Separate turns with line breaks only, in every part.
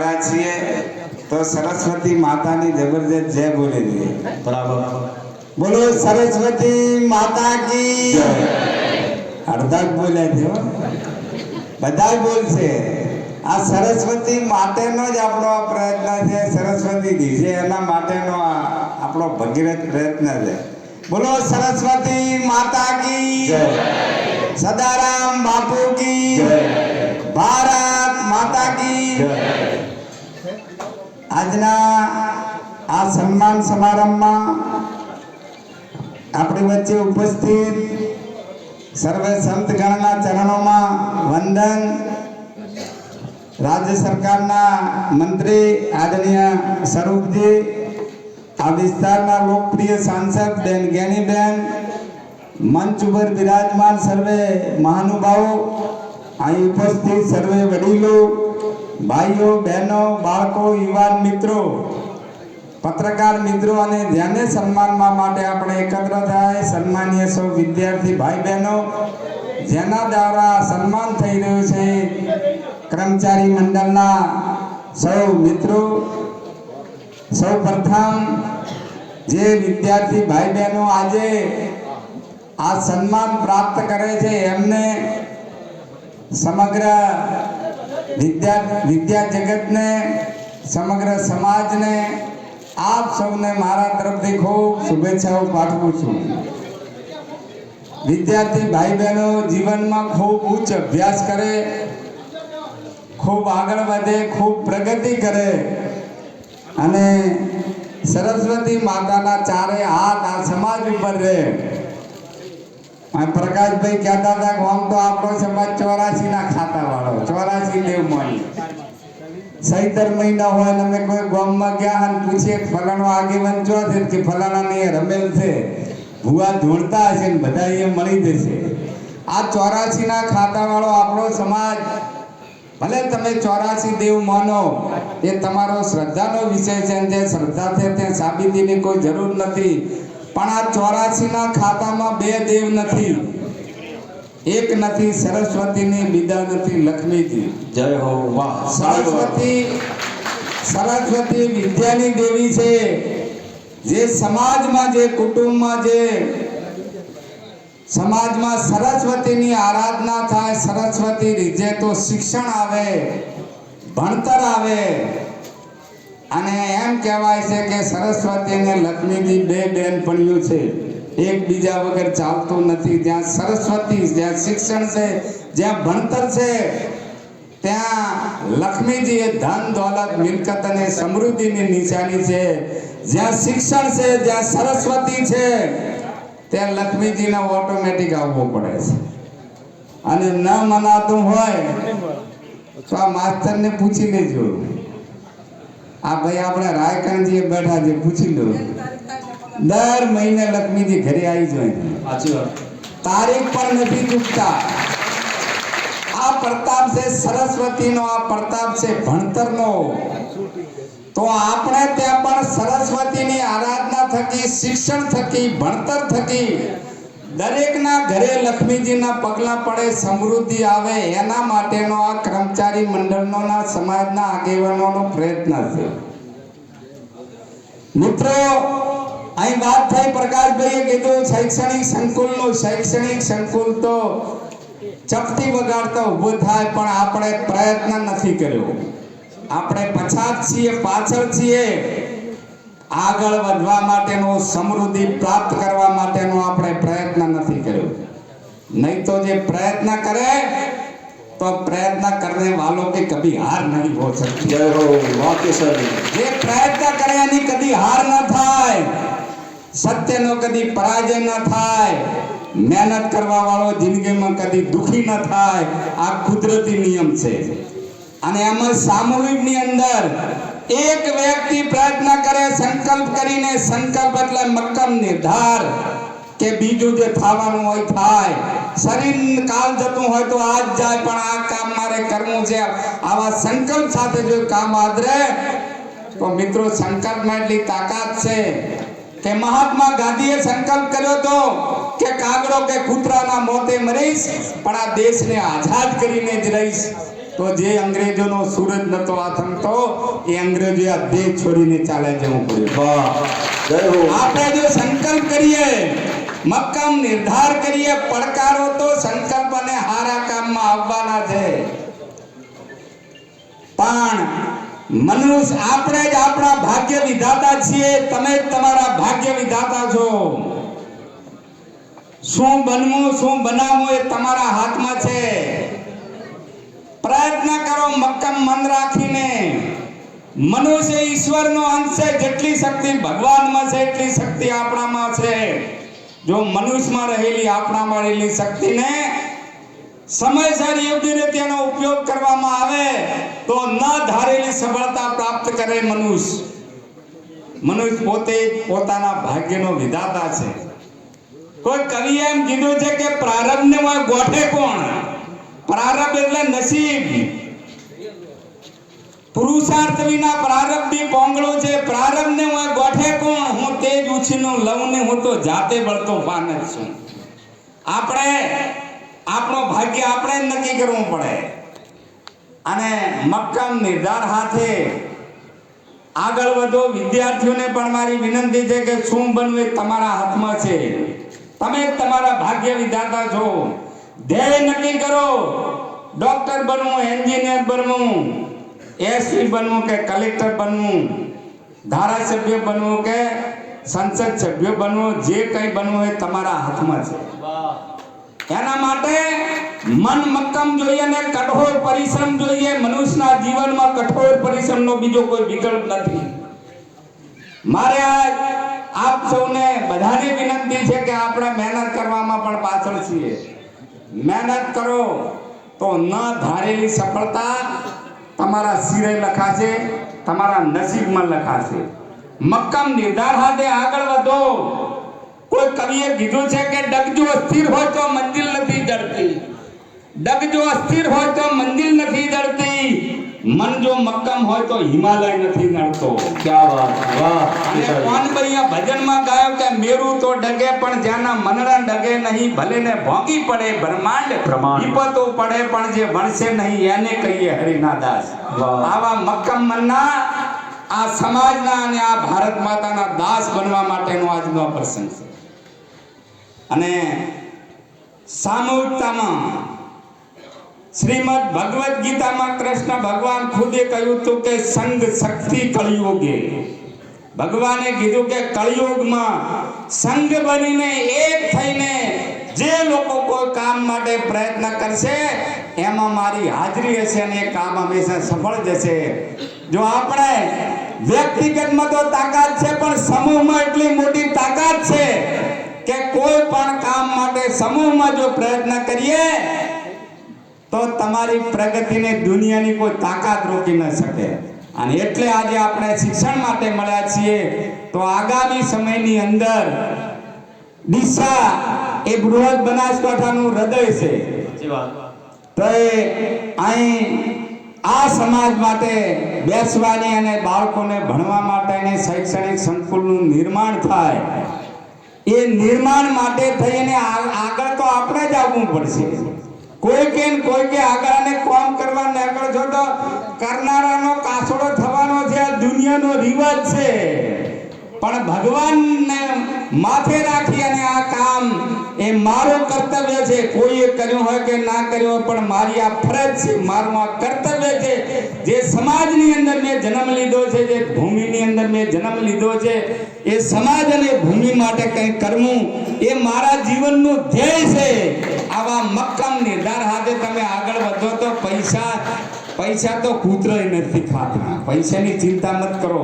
આવ્યા છીએ તો સરસ્વતી માતાની જબરજસ્ત જય બોલી દઈએ.
બરાબર.
બોલો સરસ્વતી માતા કી જય. અડધા જ બોલ્યા છે હો. બધા જ બોલશે. આ સરસ્વતી માટેનો જ આપણો પ્રયત્ન છે. સરસ્વતી દી છે એના માટેનો આપણો ભગીરથ પ્રયત્ન છે. બોલો સરસ્વતી માતા કી જય. સદારામ બાપુ કી જય. ભારત માતા કી જય. આજના આ સન્માન સમારંભમાં આપણી વચ્ચે ઉપસ્થિત સર્વે સંતગણના ચરણોમાં વંદન. રાજ્ય સરકારના મંત્રી આદરણીય સ્વરૂપજી, આ વિસ્તારના લોકપ્રિય સાંસદ બેન જ્ઞાનીબેન, મંચ ઉપર બિરાજમાન સર્વે મહાનુભાવો, અહીં ઉપસ્થિત સર્વે વડીલો, ભાઈઓ બહેનો, બાળકો, યુવાન મિત્રો, પત્રકાર મિત્રો અને જેને સન્માનવા માટે આપણે એકત્ર થાય, સન્માનીય સૌ વિદ્યાર્થી ભાઈ બહેનો, જેના દ્વારા સન્માન થઈ રહ્યું છે, કર્મચારી મંડળના સૌ મિત્રો, સૌ પ્રથમ જે વિદ્યાર્થી ભાઈ બહેનો આજે આ સન્માન પ્રાપ્ત કરે છે એમને સમગ્ર વિદ્યા જગતને, સમગ્ર સમાજને, આપ સૌને મારા તરફથી ખૂબ શુભેચ્છાઓ પાઠવું છું. વિદ્યાર્થી ભાઈ બહેનો જીવનમાં ખૂબ ઉચ્ચ અભ્યાસ કરે, ખૂબ આગળ વધે, ખૂબ પ્રગતિ કરે અને સરસ્વતી માતાના ચારે હાથ આ સમાજ ઉપર રહે. પ્રકાશભાઈ કહેતા હતા કે આમ તો આપણો સમાજ 84 ના ખાતા વાળો, 84 દેવ માની. સૈતર મહિના હોય ને અમે કોઈ ગામમાં ગયા અને પૂછીએ ફલાણો આગેવાન જો છે કે ફલાણા ને રમેલ છે, ભૂવા ધોળતા હશે ને બધા એ મળી જશે. આ 84 ના ખાતા વાળો આપણો સમાજ. ભલે તમે 84 દેવ માનો, એ તમારો શ્રદ્ધાનો વિષય છે. જે શ્રદ્ધા છે તે સાબિતીની કોઈ જરૂર નથી. પણ આ 84 ના ખાતામાં બે દેવ નથી, એક નથી સરસ્વતીની, બીજા નથી લક્ષ્મીજી.
જય હો. વાહ.
સરસ્વતી વિદ્યાની દેવી છે. જે સમાજમાં, જે કુટુંબમાં, જે સમાજમાં સરસ્વતીની આરાધના થાય, સરસ્વતી રીઝે તો શિક્ષણ આવે, ભણતર આવે. અને એમ કહેવાય છે કે સરસ્વતી અને લક્ષ્મીજી બે બેનપણીઓ છે, એકબીજા વગર ચાલતું નથી. જ્યાં સરસ્વતી, જ્યાં શિક્ષણ છે, જ્યાં ભણતર છે, ત્યાં લક્ષ્મીજી એ ધન દોલત મિલકત અને સમૃદ્ધિની નિશાની છે. જ્યાં શિક્ષણ છે, જ્યાં સરસ્વતી છે, ત્યાં લક્ષ્મીજીને ઓટોમેટિક આવવું પડે છે. અને ન મનાતું હોય તો આ માસ્તરને પૂછી લેજો. આ ભાઈ આપણે રાયકાંતજી બેઠા છે, પૂછી લો. દર મહિને લક્ષ્મીજી ઘરે આવી જાય.
સાચી વાત.
તારીખ પણ નથી ચૂકતા. આ પ્રતાપ છે સરસ્વતીનો, આ પ્રતાપ છે ભણતરનો. તો આપણે ત્યાં પણ સરસ્વતીની આરાધના થકી, શિક્ષણ થકી, ભણતર થકી દરેકના ઘરે લક્ષ્મીજીના પગલા પડે, સમૃદ્ધિ આવે, એના માટેનો આ કર્મચારી મંડળનો, સમાજના આગેવાનોનો પ્રયત્ન છે. મિત્રો, અહીં વાત થઈ, પ્રકાશભાઈએ કીધું શૈક્ષણિક સંકુલનું. શૈક્ષણિક સંકુલ તો ચપટી વગાડતો ઊભો થાય, પણ આપણે પ્રયત્ન નથી કર્યો. આપણે પછાત છીએ, પાછળ છીએ. આગળ વધવા માટેનો, સમૃદ્ધિ પ્રાપ્ત કરવા માટેનો આપણે પ્રયત્ન નથી કર્યો. નહીં તો જે પ્રયત્ન કરે તો પ્રયત્ન કરને વાલો કે કભી હાર નહીં હો सकती.
જય હો. વાક્ય સર.
જે પ્રયત્ન કરે એની કદી હાર ન થાય, સત્યનો કદી પરાજય ન થાય. મહેનત કરવા વાળો જિંદગીમાં કદી દુખી ન થાય. આ કુદરતી નિયમ છે. અને એમાં સામૂહિકની અંદર એક વ્યક્તિ પ્રયત્ન કરે, સંકલ્પ કરીને, સંકલ્પ એટલે મક્કમ નિર્ધાર કે બીજું જે થવાનું હોય થાય. શરીર કાલ જતું હોય તો આજ જાય, પણ આ કામ મારે કરવું છે. આવા સંકલ્પ સાથે જો કામ આદરે તો મિત્રો સંકલ્પમાં એટલી તાકાત છે કે મહાત્મા ગાંધીએ સંકલ્પ કર્યો હતો કે કાગડો કે કૂતરાના મોતે મરીશ, પણ આ દેશને આઝાદ કરીને જ રહીશ. તો જે અંગ્રેજોનો સૂરજ નતો આથમતો એ અંગ્રેજોએ આ દેશ છોડીને ચાલે જવું પડ્યું.
વાહ જય હો
આપણે જો સંકલ્પ કરીએ, મક્કમ નિર્ધાર કરીએ, પડકારો તો સંકલ્પ અને હારા કામમાં આવવાના છે. પણ મનુષ્ય આપણે જ આપણા ભાગ્ય વિધાતા છીએ. તમે જ તમારા ભાગ્ય વિધાતા છો. શું બનવું શું બનાવવું એ તમારા હાથમાં છે. પ્રયત્ન કરો મક્કમ મન રાખીને. મનુષ્ય ઈશ્વરનો અંશ છે. જેટલી શક્તિ ભગવાનમાં છે એટલી શક્તિ આપણામાં છે. જો મનુષ્યમાં રહેલી આપણામાં રહેલી શક્તિને સમયસર યોગ્ય રીતે એનો ઉપયોગ કરવામાં આવે તો ન ધારેલી સફળતા પ્રાપ્ત કરે મનુષ્ય. મનુષ્ય પોતે પોતાના ભાગ્યનો વિધાતા છે. કોઈ કવિએ એમ કીધું છે કે પ્રારબ્ધને ગોઠે કોણ? પ્રારબ્ધ એટલે નસીબ. પુરુષાર્થ વિના પ્રારબ્ધ બી પોંગળો છે. પ્રારબ્ધને ગોઠે કોણ? હું તેજ ઉછીનું લઉં ને હું તો જાતે બળતો પાન જ છું. આપણે આપણો ભાગ્ય આપણે જ નક્કી કરવું પડે અને મક્કમ નિર્ધાર હાથે આગળ વધો. વિદ્યાર્થીઓને પણ મારી વિનંતી છે કે શું બનવું એ તમારા હાથમાં છે. તમે તમારા ભાગ્ય વિધાતા છો. ધ્યેય નક્કી કરો. ડોક્ટર બનવું, એન્જિનિયર બનવું, એસપી બનવું કે કલેક્ટર બનવું, ધારાસભ્ય બનવું કે સંસદ સભ્ય બનવું, જે કંઈ બનવું એ તમારા હાથમાં છે. એના માટે મન મક્કમ જોઈએ ને કઠોર પરિશ્રમ જોઈએ. મનુષ્યના જીવનમાં કઠોર પરિશ્રમનો બીજો કોઈ વિકલ્પ નથી. મારે આપ સૌને બધાને વિનંતી છે કે આપણે મહેનત કરવામાં પણ પાછળ છીએ. મહેનત કરો તો ન ધારેલી સફળતા તમારા શિરે લખાશે, તમારા નસીબમાં લખાશે. મક્કમ નિર્ધાર હાથે આગળ વધો. કોઈ કવિએ કીધું છે કે ડગજો અસ્થિર હોય તો મંજિલ નથી જડતી. ડગજો અસ્થિર હોય તો મંજિલ નથી જડતી. મન જો મક્કમ હોય તો હિમાલય નથી નડતો.
ક્યા વાત વાહ
અને કોનબૈયા ભજનમાં ગાયો કે મેરુ તો ડગે પણ જ્યાંના મનડા ડગે નહીં. ભલે ને ભોગી પડે બ્રહ્માંડ, વિપતો પડે પણ જે વણસે નહીં એને કહીએ હરિના દાસ. આવા મક્કમ મનના આ સમાજના અને આ ભારત માતાના દાસ બનવા માટેનો આજનો પ્રસંગ છે. અને સામૂહિકતામાં શ્રીમદ ભગવદ ગીતામાં કૃષ્ણ ભગવાન ખુદે કહ્યું હતું કે સંગ શક્તિ કળિયુગે. ભગવાને કીધું કે કળિયુગમાં સંગ બનીને એક થઈને જે લોકો કોઈ કામ માટે પ્રયત્ન કરશે એમાં મારી હાજરી હશે અને એ કામ હંમેશા સફળ જશે. જો આપણે વ્યક્તિગતમાં તો તાકાત છે પણ સમૂહમાં એટલી મોટી તાકાત છે કે કોઈ પણ કામ માટે સમૂહમાં જો પ્રયત્ન કરીએ તો તમારી પ્રગતિને દુનિયાની કોઈ તાકાત રોકી ન શકે. અને એટલે આજે આપણે શિક્ષણ માટે મળ્યા છીએ. તો આગામી સમયની અંદર ડીસા એ બૃહદ બનાસકાંઠાનું હૃદય છે. તો એ અહીં આ સમાજ માટે બેસવાની અને બાળકોને ભણવા માટેની શૈક્ષણિક સંકુલનું નિર્માણ થાય. એ નિર્માણ માટે થઈને આગળ તો આપણે જ આવવું પડશે. કોઈ કે આગળ અને કામ કરવા નીકળો છો તો કરનારાનો કાસડો થવાનો છે. આ દુનિયાનો રિવાજ છે. પણ ભગવાનને માથે રાખી અને આ કામ એ મારું કર્તવ્ય છે. કોઈએ કર્યું હોય કે ના કર્યું હોય પણ મારી આ ફરજ છે, મારું આ કર્તવ્ય છે. જે સમાજની અંદર મેં જન્મ લીધો છે, જે ભૂમિની અંદર મેં જન્મ લીધો છે, એ સમાજ અને ભૂમિ માટે કંઈ કરવું એ મારા જીવનનું ધ્યેય છે. આવા મક્કમ નિર્ધાર હાથે તમે આગળ વધો તો પૈસા તો કૂતરોય નથી ખાતા. પૈસાની ચિંતા મત કરો.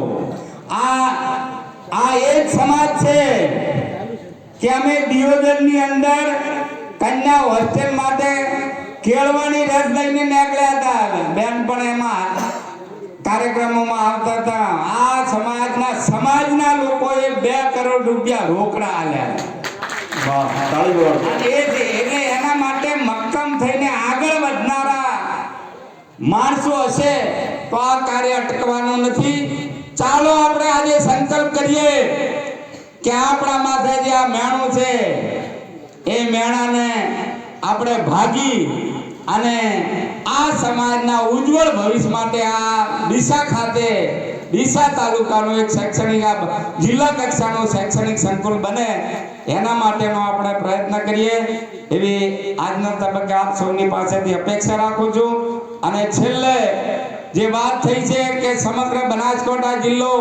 આ એ જ સમાજ છે કે અમે દિયોદરની અંદર કન્યા હોસ્ટેલ માટે કેળવણી રસ લઈને નીકળ્યા હતા. બેન પણ એમાં કાર્યક્રમોમાં આવતા હતા. આ સમાજના લોકોએ 2 કરોડ રૂપિયા રોકડા આલ્યા.
વાહ તાળી
અને એટલે એના માટે મક્કમ થઈને આગળ વધનારા માણસો હશે તો આ કાર્ય અટકવાનું નથી. ચાલો આપણે આજે સંકલ્પ કરીએ કે આપણા માથે જે આ મેણું છે એ મેણાને આપણે ભાગી અને આ સમાજના ઉજ્જવળ ભવિષ્ય માટે આ ડીસા ખાતે ડીસા તાલુકાનું એક શૈક્ષણિક જિલ્લા કક્ષાનું શૈક્ષણિક સંકુલ બને એના માટેનો આપણે પ્રયત્ન કરીએ એવી આજના તબક્કે આપ સૌની પાસેથી અપેક્ષા રાખું છું. અને છેલ્લે જે વાત થઈ છે કે સમગ્ર બનાસકાંઠા જિલ્લો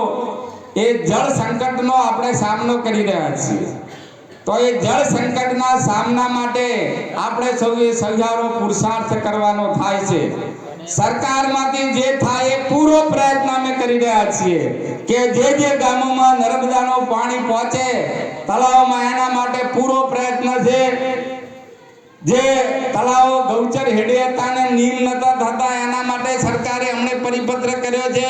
એ જળ સંકટનો આપણે સામનો કરી રહ્યા છીએ, તો એ જળ સંકટના સામના માટે આપણે સૌએ સહિયારો પુરુષાર્થ કરવાનો થાય છે. સરકારમાંથી જે થાય એ પૂરો પ્રયત્ન અમે કરી રહ્યા છીએ કે જે ગામોમાં નર્મદાનું પાણી પહોંચે તળાવમાં એના માટે પૂરો પ્રયત્ન છે. જે તળાવો ગૌચર હેડે હતા ને નીલ નતા થતા એના માટે સરકારે અમને પરિપત્ર કર્યો છે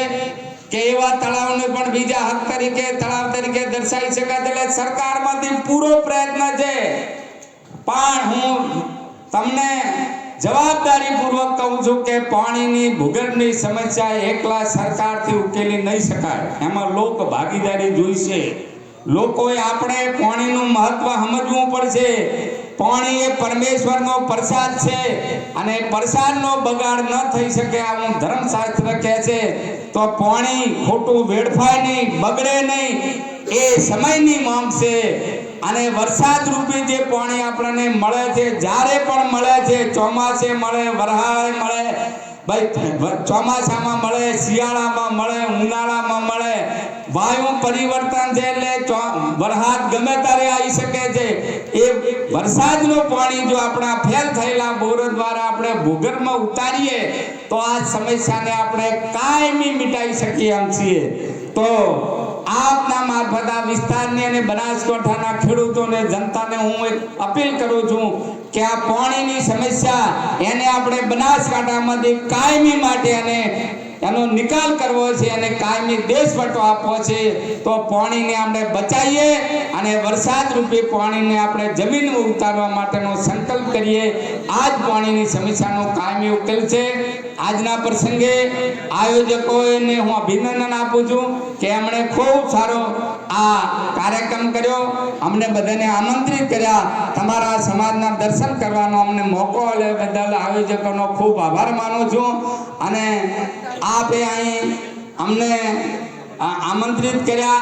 કે એવા તળાવને પણ બીજા હક તરીકે તળાવ તરીકે દર્શાવી શકાય. એટલે સરકારમાંથી પૂરો પ્રયત્ન છે. પણ હું તમને જવાબદારીપૂર્વક કહું છું કે પાણીની ભૂગર્ભની સમસ્યા એકલા સરકારથી ઉકેલી નહીં શકાય. એમાં લોક ભાગીદારી જોઈશે. લોકોએ આપણે પાણીનું મહત્વ સમજવું પડશે. પાણી એ પરમેશ્વરનો પ્રસાદ છે અને પ્રસાદનો બગાડ ન થઈ શકે આવું ધર્મશાસ્ત્ર કહે છે. તો પાણી ખોટું વેડફાય નહીં, બગડે નહીં, એ સમયની માંગ છે. અને વરસાદ રૂપી જે પાણી આપણને મળે છે, જ્યારે પણ મળે છે, ચોમાસે મળે, વરસાદે મળે, ભાઈ ચોમાસામાં મળે, શિયાળામાં મળે, ઉનાળામાં મળે, વાયુ પરિવર્તન છે એટલે વરસાદ ગમે ત્યારે આવી શકે છે. એ વરસાદનું પાણી જો આપણા ફેલ થયેલા બોર દ્વારા આપણે ભૂગર્ભમાં ઉતારીએ તો આ સમસ્યાને આપણે કાયમી મિટાવી શકીએ એમ છીએ. તો આપના મારફત આ વિસ્તારની અને બનાસકાંઠાના ખેડૂતોને જનતાને હું એક અપીલ કરું છું કે આ પાણીની સમસ્યા એને આપણે બનાસકાંઠામાંથી કાયમી માટે અને એનો નિકાલ કરવો છે અને કાયમી દેશવટો આપવો છે. તો પાણીને આપણે બચાવીએ અને વરસાદ રૂપી પાણીને આપણે જમીનમાં ઉતારવા માટેનો સંકલ્પ કરીએ. આ જ પાણીની સમસ્યાનો કાયમી ઉકેલ છે. આજના પ્રસંગે આયોજકોને હું અભિનંદન આપું છું કે એમણે ખૂબ સારો આ કાર્યક્રમ કર્યો. અમને બધાને આમંત્રિત કર્યા. તમારા સમાજના દર્શન કરવાનો અમને મોકો મળ્યો બદલ આયોજકોનો ખૂબ આભાર માનું છું. અને આપે અહીં અમને આમંત્રિત કર્યા.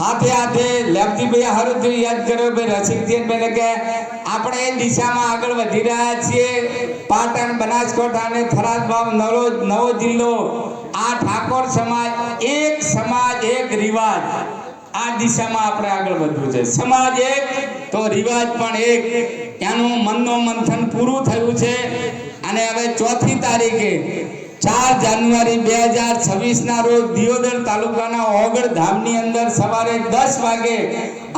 હાથે હાથે લેપજીભાઈ હરુથી યાદ કર્યો ભાઈ રસિકજીભાઈ કે આપણે એ દિશામાં આગળ વધી રહ્યા છીએ. પાટણ, બનાસકાંઠા અને થરાદ ભાવ નવો જિલ્લો, આ ઠાકોર સમાજ એક રિવાજ, આ દિશામાં આપણે આગળ વધવું છે. સમાજ એક તો રિવાજ પણ એક, એનું મનનો મંથન પૂરું થયું છે. અને હવે 4મી તારીખે 4 જાન્યુઆરી 2026 ના રોજ દિયોદર તાલુકાના ઓગળ ધામની અંદર સવારે 10 વાગે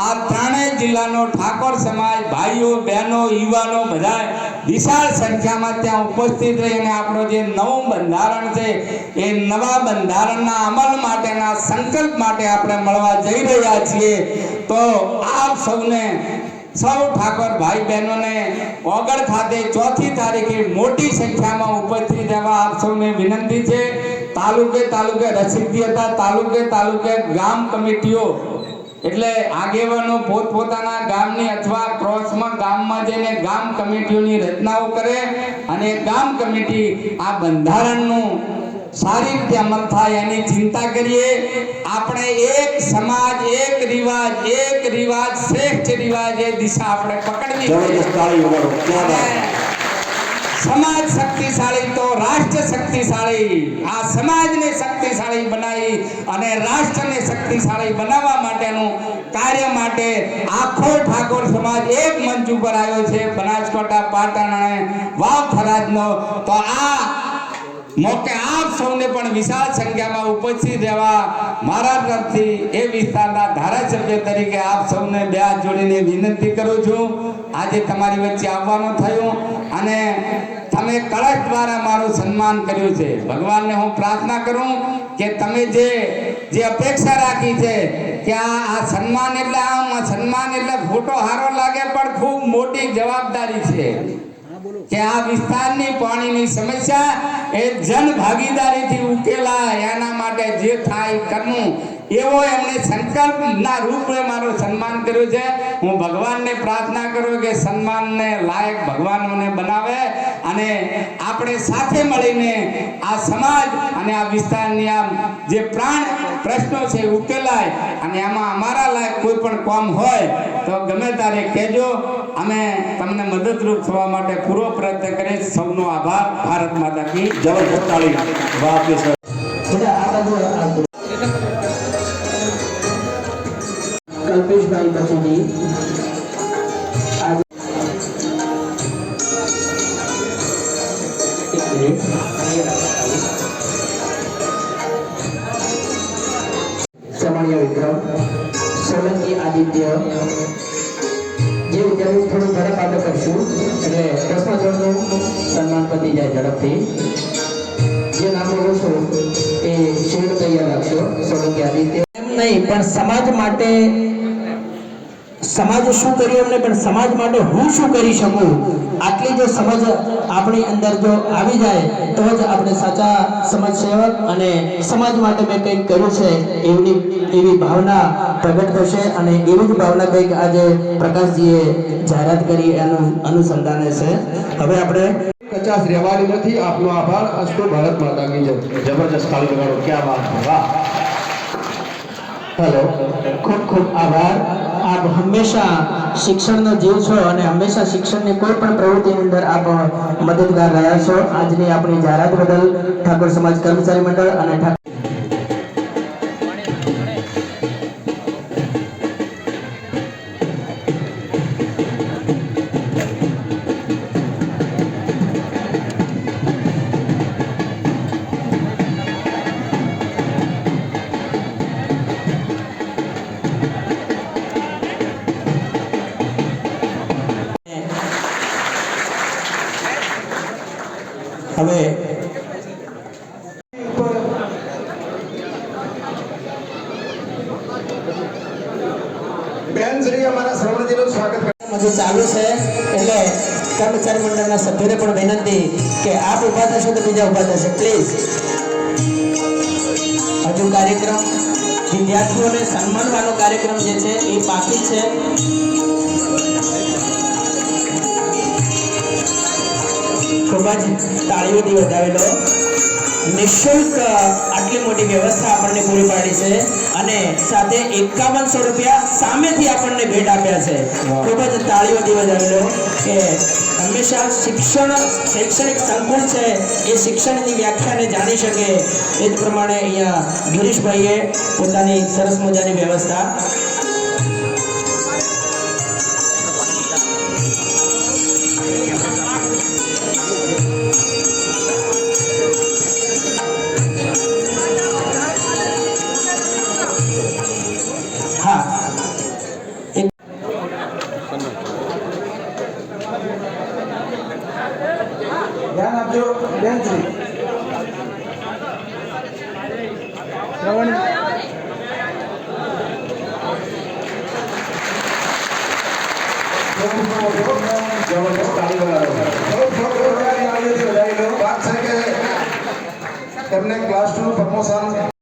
આ ત્રણેય જિલ્લાનો ઠાકોર સમાજ ભાઈઓ, બહેનો, યુવાનો બધા વિશાળ સંખ્યામાં ત્યાં ઉપસ્થિત રહીને આપણો જે નવું બંધારણ છે એ નવા બંધારણના અમલ માટેના સંકલ્પ માટે આપણે મળવા જઈ રહ્યા છીએ. તો આપ સૌને સૌ ઠાકોર ભાઈ બહેનોને ઓગળ ખાતે 4મી તારીખે મોટી સંખ્યામાં ઉપસ્થિત રહેવા આપ સૌને વિનંતી છે. તાલુકે રસિકજી હતા, તાલુકે ગામ કમિટીઓ એટલે આગેવાનો પોતપોતાના ગામની અથવા ક્રોસમાં ગામમાં જઈને ગામ કમિટીઓની રચનાઓ કરે અને ગામ કમિટી આ બંધારણનું સારી રીતે અમલ થાય એની ચિંતા કરીએ. આપણે એક સમાજ, એક રિવાજ શ્રેષ્ઠ રિવાજ એ દિશા આપણે પકડવી જોઈએ. સમાજ શક્તિશાળી તો રાષ્ટ્ર શક્તિશાળી. આ સમાજને શક્તિશાળી બનાવી અને રાષ્ટ્રને શક્તિશાળી બનાવવા માટેનું કાર્ય માટે આખો ઠાકોર સમાજ એક મંચ ઉપર આવ્યો છે. બનાસકાંઠા, પાટણ અને વાવ થરાદનો. તો આ મોકે આપ સૌને પણ વિશાળ સંખ્યામાં ઉપસ્થિત રહેવા મારા તરફથી એ વિસ્તારના ધારાસભ્ય તરીકે આપ સૌને બે હાથ જોડીને વિનંતી કરું છું. આજે તમારી વચ્ચે આવવાનું થયું અને તમે કળશ દ્વારા મારું સન્માન કર્યું છે. ભગવાનને હું પ્રાર્થના કરું કે તમે જે અપેક્ષા રાખી છે કે આ સન્માન એટલે ફોટો સારો લાગે પણ ખૂબ મોટી જવાબદારી છે કે આ વિસ્તારની પાણીની સમસ્યા એ જન ભાગીદારીથી ઉકેલાય એના માટે જે થાય કરવું એવો એમણે સંકલ્પના રૂપે મારું સન્માન કર્યું છે. હું ભગવાનને પ્રાર્થના કરું કે સન્માનને લાયક ભગવાન મને બનાવે અને આપણે સાથે મળીને આ સમાજ અને આ વિસ્તારની આ જે પ્રાણ પ્રશ્નો છે એ ઉકેલાય અને આમાં અમારા લાયક કોઈ પણ કામ હોય તો ગમે ત્યારે કહેજો. અમે તમને મદદરૂપ થવા માટે પૂરો પ્રયત્ન કરીએ. સૌનો આભાર. ભારત માતા કી જય.
જબરજસ્ત તાળી. વાહ કે સર.
કલ્પેશભાઈ બચુજી સમણીય વિક્રમ સોલંકી આદિત્ય જે વિદ્યાર્થી થોડું ઝડપ આપણે કરશું એટલે પ્રશ્નોત્તરનું સન્માન પતી જાય ઝડપથી. જે નામ બોલું છું એ શિલ્ડ તૈયાર રાખશો. સોલંકી આદિત્ય એમ નહીં પણ સમાજ માટે સમાજ શું કર્યું એમને પણ સમાજ માટે હું શું કરી શકું આટલી જો સમજ આપણી અંદર જો આવી જાય તો જ આપણે સાચા સમાજ સેવક અને સમાજ માટે મેં કંઈક કર્યું છે એવી ભાવના પ્રગટ થશે. અને એવી જ ભાવના કંઈક આજે પ્રકાશજીએ જાહેરાત કરી એનું અનુસંધાને છે. હવે આપણે
કચાશ રહેવાની નથી. આપનો આભાર. અસ્તુ. ભારત માતા કી જય.
જબરજસ્ત તાળી વગાડો. ક્યાં વાત. વાહ.
હેલો, ખૂબ ખૂબ આભાર. આપ હંમેશા શિક્ષણનો જીવ છો અને હંમેશા શિક્ષણની કોઈ પણ પ્રવૃત્તિની અંદર આપ મદદગાર રહ્યા છો. આજની આપણી જાહેરાત બદલ ઠાકોર સમાજ કર્મચારી મંડળ અને હવે
બેન શ્રી અમારા શ્રવણજીનું સ્વાગત કરે.
બધું ચાલુ છે એટલે કર્મચારી મંડળના સભ્યોને પણ વિનંતી કે આપ ઊભા થશો તો બીજા ઊભા થશે પ્લીઝ. હજુ કાર્યક્રમ વિદ્યાર્થીઓને સન્માનવાનો કાર્યક્રમ જે છે એ બાકી છે. ખૂબ જ તાળીઓથી વધાવેલો. નિઃશુલ્ક આટલી મોટી વ્યવસ્થા આપણને પૂરી પાડી છે અને સાથે 5100 રૂપિયા સામેથી આપણને ભેટ આપ્યા છે. ખૂબ જ તાળીઓથી વધાવેલો કે હંમેશા શૈક્ષણિક સંકુલ છે એ શિક્ષણની વ્યાખ્યાને જાણી શકે એ જ પ્રમાણે અહીંયા ગિરીશભાઈએ પોતાની સરસ મજાની વ્યવસ્થા. હા,
ધ્યાન આપજો બેન શ્રી. શ્રવણ
જબરજસ્ત તાળી વગાડો.
વાત છે કે તેમને ક્લાસ 2 પ્રમોશન